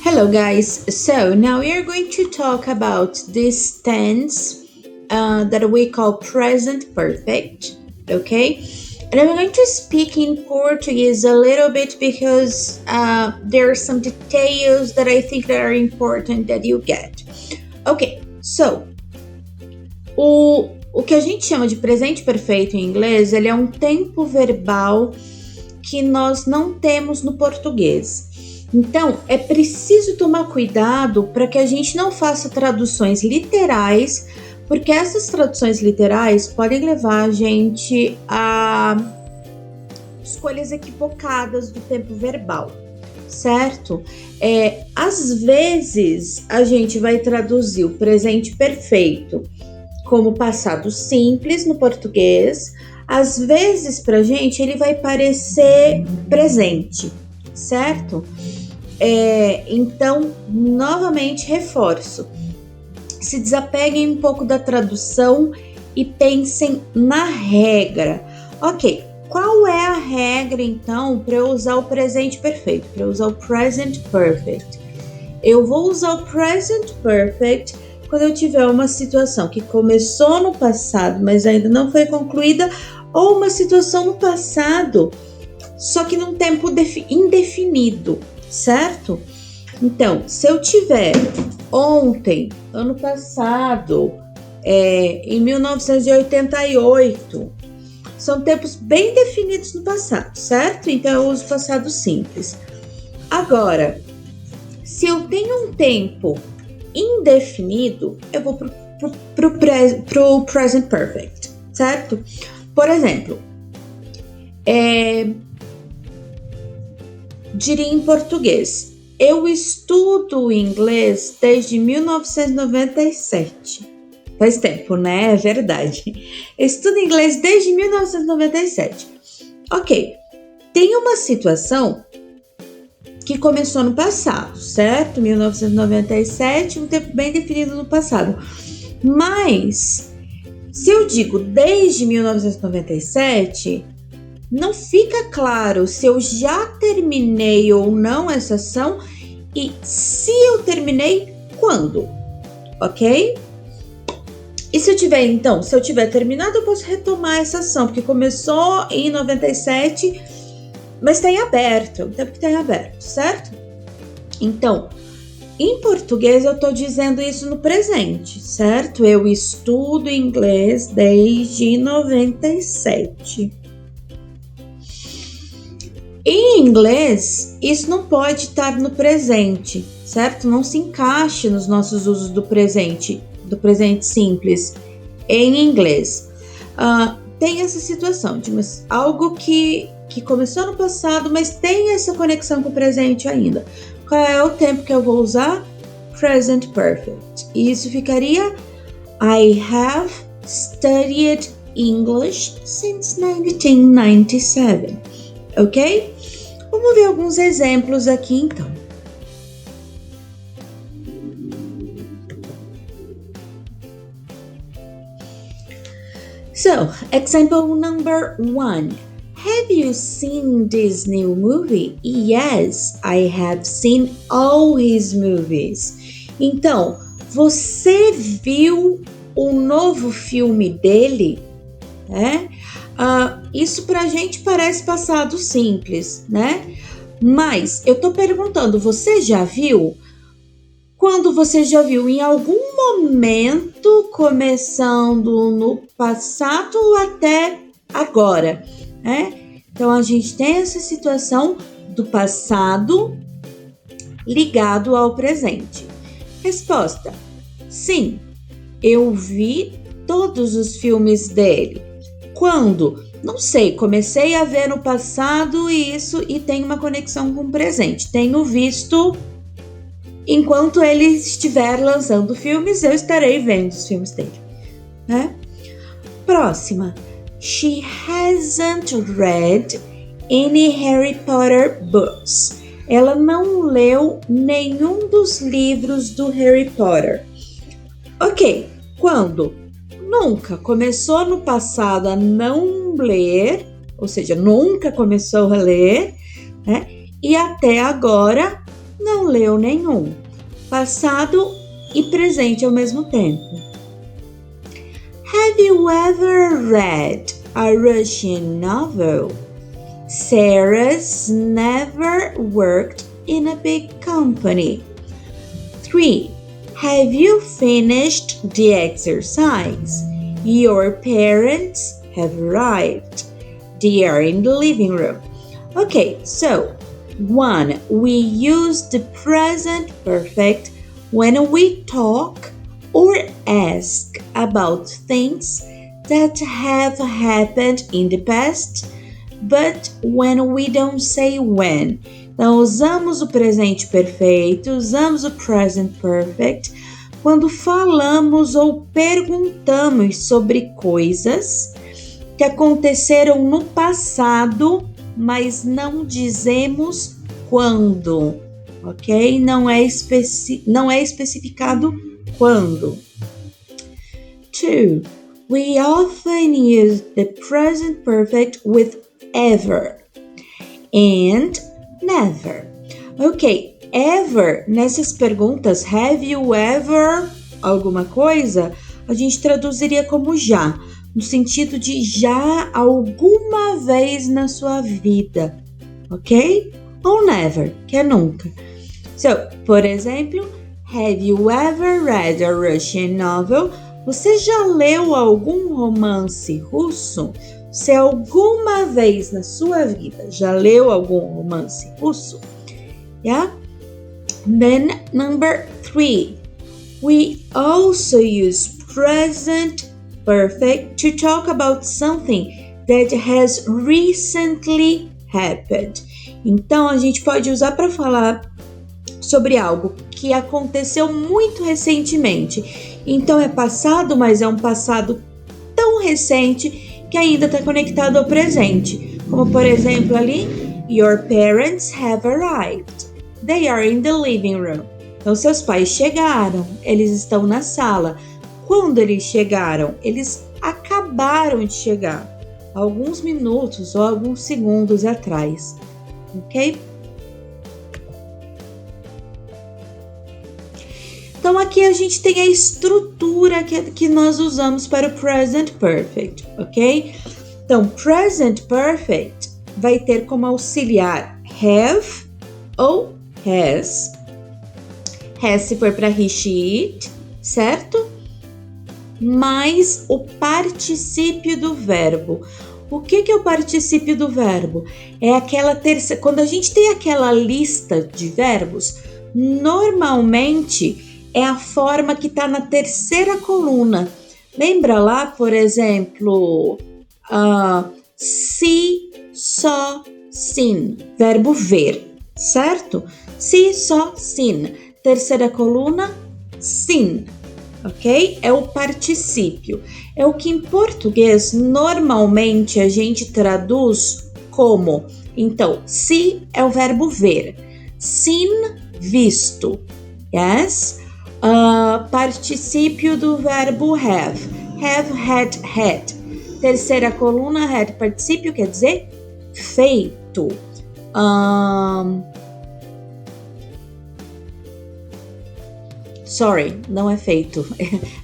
Hello guys, so now we are going to talk about this tense that we call present perfect, okay? And I'm going to speak in Portuguese a little bit because there are some details that I think that are important that you get. Ok, so, o que a gente chama de presente perfeito em inglês, ele é um tempo verbal que nós não temos no português. Então, é preciso tomar cuidado para que a gente não faça traduções literais, porque essas traduções literais podem levar a gente a escolhas equivocadas do tempo verbal, certo? Às vezes, a gente vai traduzir o presente perfeito como passado simples no português. Às vezes, para a gente, ele vai parecer presente, certo? Então, novamente, reforço. Se desapeguem um pouco da tradução e pensem na regra. Ok, qual é a regra, então, para eu usar o presente perfeito? Para eu usar o present perfect? Eu vou usar o present perfect quando eu tiver uma situação que começou no passado, mas ainda não foi concluída, ou uma situação no passado, só que num tempo indefinido, certo? Então, se eu tiver ontem, ano passado, em 1988, são tempos bem definidos no passado, certo? Então, eu uso passado simples. Agora, se eu tenho um tempo indefinido, eu vou pro present perfect, certo? Por exemplo, diria em português, eu estudo inglês desde 1997. Faz tempo, né? É verdade. Eu estudo inglês desde 1997. Ok, tem uma situação que começou no passado, certo? 1997, um tempo bem definido no passado. Mas, se eu digo desde 1997... não fica claro se eu já terminei ou não essa ação e se eu terminei, quando, ok? E se eu tiver terminado, eu posso retomar essa ação, porque começou em 97, mas está em aberto, o tempo que está em aberto, certo? Então, em português eu estou dizendo isso no presente, certo? Eu estudo inglês desde 97. Em inglês, isso não pode estar no presente, certo? Não se encaixa nos nossos usos do presente simples em inglês. Tem essa situação de algo que começou no passado, mas tem essa conexão com o presente ainda. Qual é o tempo que eu vou usar? Present perfect. E isso ficaria I have studied English since 1997. Ok? Vamos ver alguns exemplos aqui, então. So, example number 1. Have you seen this new movie? Yes, I have seen all his movies. Então, você viu o novo filme dele? Isso pra gente parece passado simples, né? Mas eu tô perguntando, você já viu? Quando você já viu em algum momento, começando no passado até agora, né? Então a gente tem essa situação do passado ligado ao presente. Resposta: sim, eu vi todos os filmes dele. Quando? Não sei, comecei a ver no passado e tem uma conexão com o presente. Tenho visto enquanto ele estiver lançando filmes, eu estarei vendo os filmes dele, né? Próxima. She hasn't read any Harry Potter books. Ela não leu nenhum dos livros do Harry Potter. Ok, quando? nunca. Começou no passado a não ler, ou seja, nunca começou a ler, né? E até agora não leu nenhum. Passado e presente ao mesmo tempo. Have you ever read a Russian novel? Sarah's never worked in a big company. 3. Have you finished the exercise? Your parents have arrived. They are in the living room. Okay, so 1. We use the present perfect when we talk or ask about things that have happened in the past, but when we don't say when. Então, usamos o presente perfeito, usamos o present perfect quando falamos ou perguntamos sobre coisas que aconteceram no passado, mas não dizemos quando, ok? Não é especificado quando. 2. We often use the present perfect with ever and never. Ok, ever, nessas perguntas, have you ever alguma coisa, a gente traduziria como já, no sentido de já alguma vez na sua vida, ok? Ou never, que é nunca. So, por exemplo, have you ever read a Russian novel? Você já leu algum romance russo? Se alguma vez na sua vida já leu algum romance russo? Yeah? Then number 3. We also use present perfect to talk about something that has recently happened. Então, a gente pode usar para falar sobre algo que aconteceu muito recentemente. Então, é passado, mas é um passado tão recente que ainda está conectado ao presente. Como, por exemplo, ali, your parents have arrived. They are in the living room. Então, seus pais chegaram, eles estão na sala. Quando eles chegaram? Eles acabaram de chegar, alguns minutos ou alguns segundos atrás, ok? Então, aqui a gente tem a estrutura que nós usamos para o present perfect, ok? Então, present perfect vai ter como auxiliar have ou has. Has se for para he, she, it, certo? Mais o particípio do verbo. O que é o particípio do verbo? É aquela terceira. Quando a gente tem aquela lista de verbos, normalmente é a forma que está na terceira coluna. Lembra lá, por exemplo, see, saw, seen, verbo ver, certo? See, saw, seen. Terceira coluna, seen, ok? É o particípio. É o que em português normalmente a gente traduz como. Então, see é o verbo ver, seen, visto, yes? Particípio do verbo have, had, had. Terceira coluna, had, particípio, quer dizer feito. Sorry, não é feito.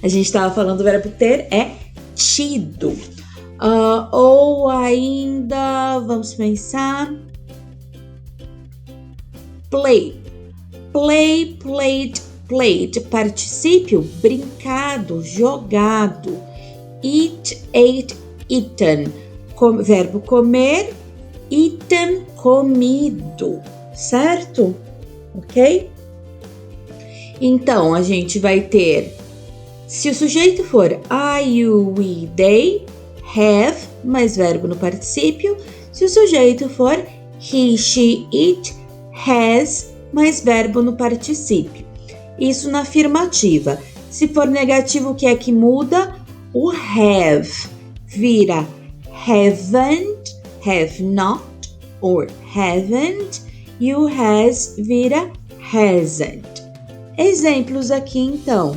A gente estava falando do verbo ter, é tido. Ou ainda, vamos pensar, play. Play, played, played. Particípio, brincado, jogado. Eat, ate, eaten. Verbo comer, eaten, comido. Certo? Ok? Então, a gente vai ter, se o sujeito for I, you, we, they, have, mais verbo no particípio. Se o sujeito for he, she, it, has, mais verbo no particípio. Isso na afirmativa. Se for negativo, o que é que muda? O have vira haven't, have not, or haven't, e o has vira hasn't. Exemplos aqui, então.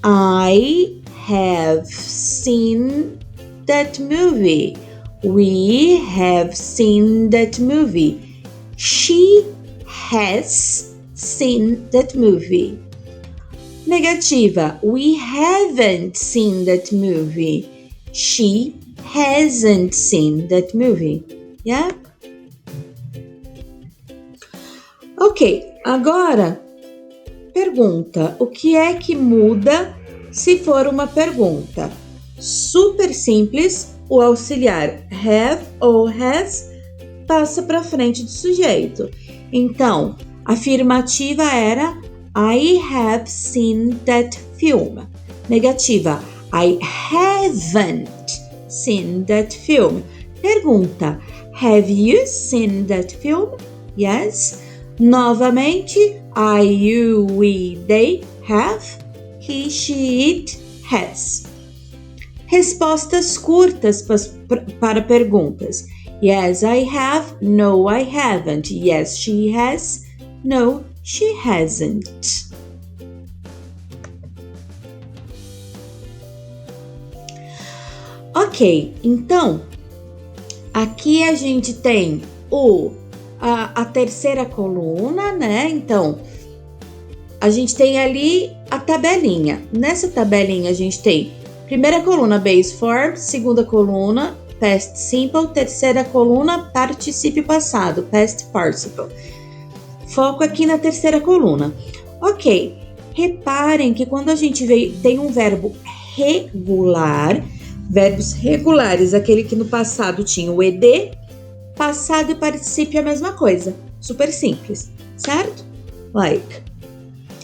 I have seen that movie. We have seen that movie. She has seen that movie. Negativa. We haven't seen that movie. She hasn't seen that movie. Yeah? Ok, agora pergunta. O que é que muda se for uma pergunta? Super simples, o auxiliar have ou has passa para frente do sujeito. Então, a afirmativa era I have seen that film. Negativa, I haven't seen that film. Pergunta, have you seen that film? Yes. Novamente, I, you, we, they have. He, she, it has. Respostas curtas para perguntas. Yes, I have. No, I haven't. Yes, she has. No, she hasn't. Ok, então, aqui a gente tem a terceira coluna, né? Então, a gente tem ali a tabelinha. Nessa tabelinha a gente tem primeira coluna base form, segunda coluna past simple, terceira coluna particípio passado, past participle. Foco aqui na terceira coluna. Ok, reparem que quando a gente tem um verbo regular, verbos regulares, aquele que no passado tinha o ed, passado e particípio é a mesma coisa. Super simples, certo? Like,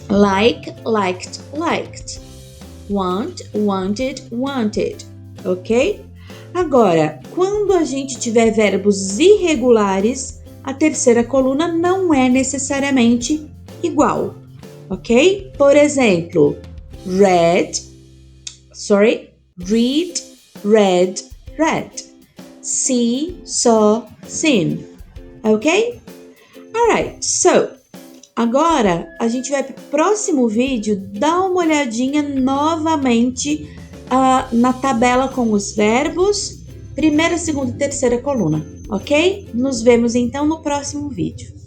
liked, liked. Want, wanted, wanted. Ok? Agora, quando a gente tiver verbos irregulares, a terceira coluna não é necessariamente igual. Ok? Por exemplo, read, read, read. See, saw, seen. Ok? Alright, so, agora a gente vai para o próximo vídeo dar uma olhadinha novamente na tabela com os verbos, primeira, segunda e terceira coluna, ok? Nos vemos então no próximo vídeo.